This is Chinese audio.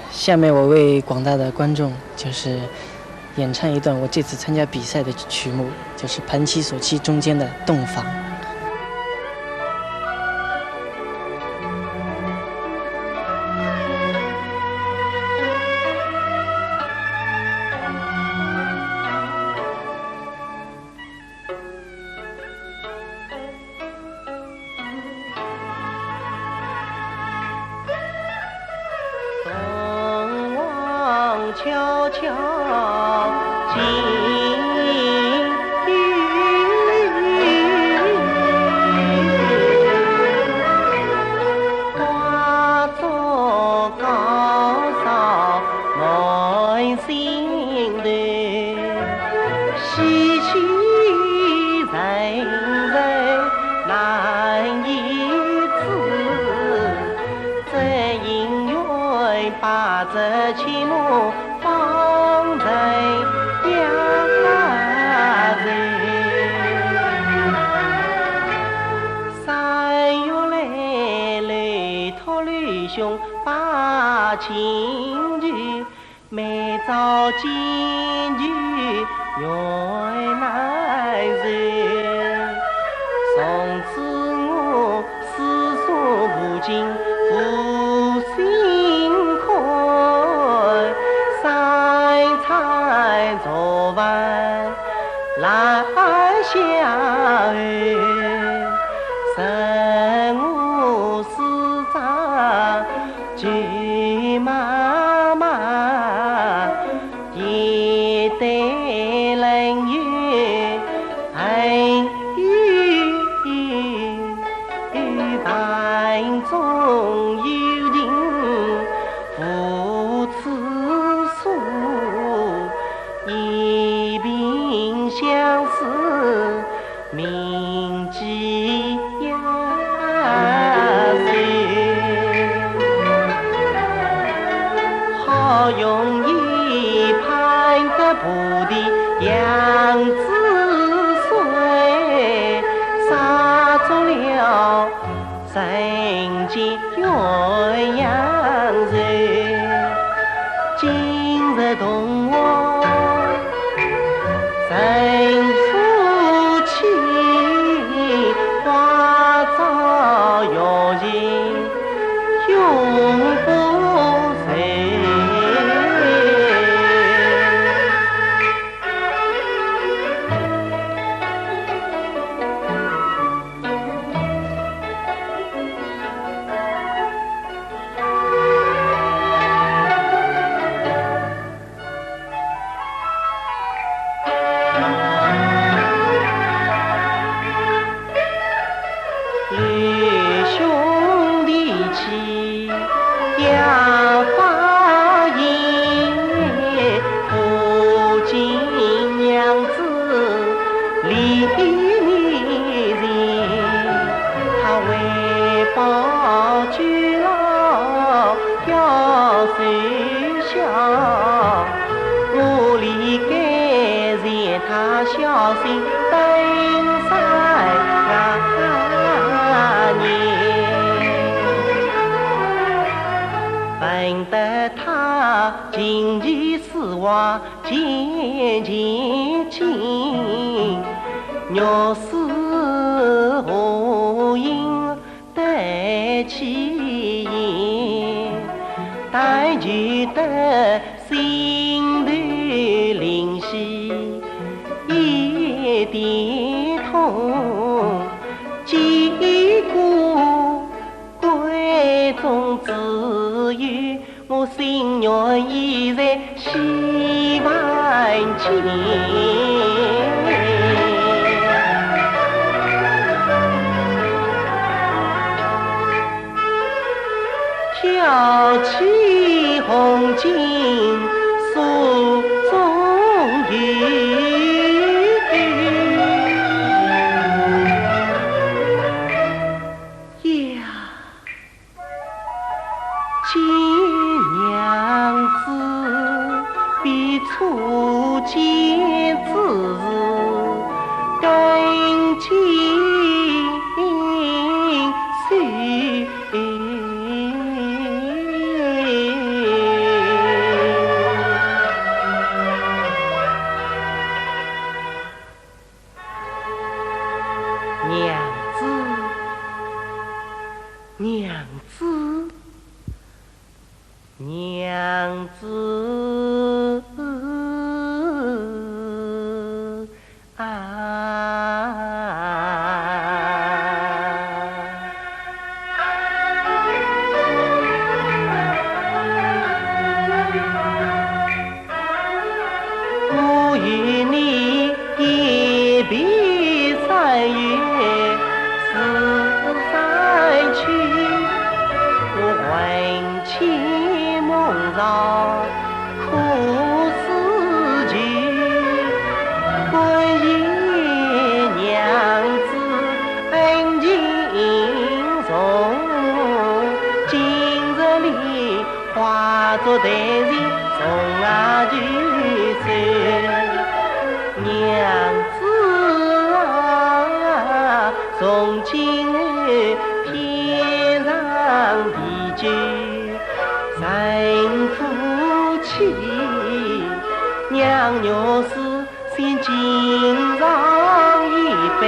下面我为广大的观众就是演唱一段我这次参加比赛的曲目，就是盘棋索七中间的《洞房》。悄悄进雨，化作高烧满心头，唏嘘人人难以知，正因缘把这情目放在眼前，三月来来托泪兄把情聚，每朝金句原难认。从此我思索不尽，负心宽，三餐昨晚来相会，生我思长句妈妈，一对人缘恨与盘中有情，父慈父，一鬓相思铭记呀岁，好容易盼得不的杨子水，杀足了人间鸳鸯人，今日同我人夫妻，花朝月情永不碎。与兄弟妻要花姻，不敬娘子离离人，他为报居老要随孝，我离该让他小心登山闻得他今日丝袜渐渐轻，若是何因得其言，但觉得心头灵犀一点痛，结果闺中自有我心愿已在希望前。挑起红巾诉衷语，呀，见娘子比初见之时更亲切。娘子我与你一别3月14去，我魂牵梦绕苦思绪，归夜娘子恩情重，今日里化作淡然从去走。娘子啊，从今后天长地久成夫妻，娘若是先敬上一杯。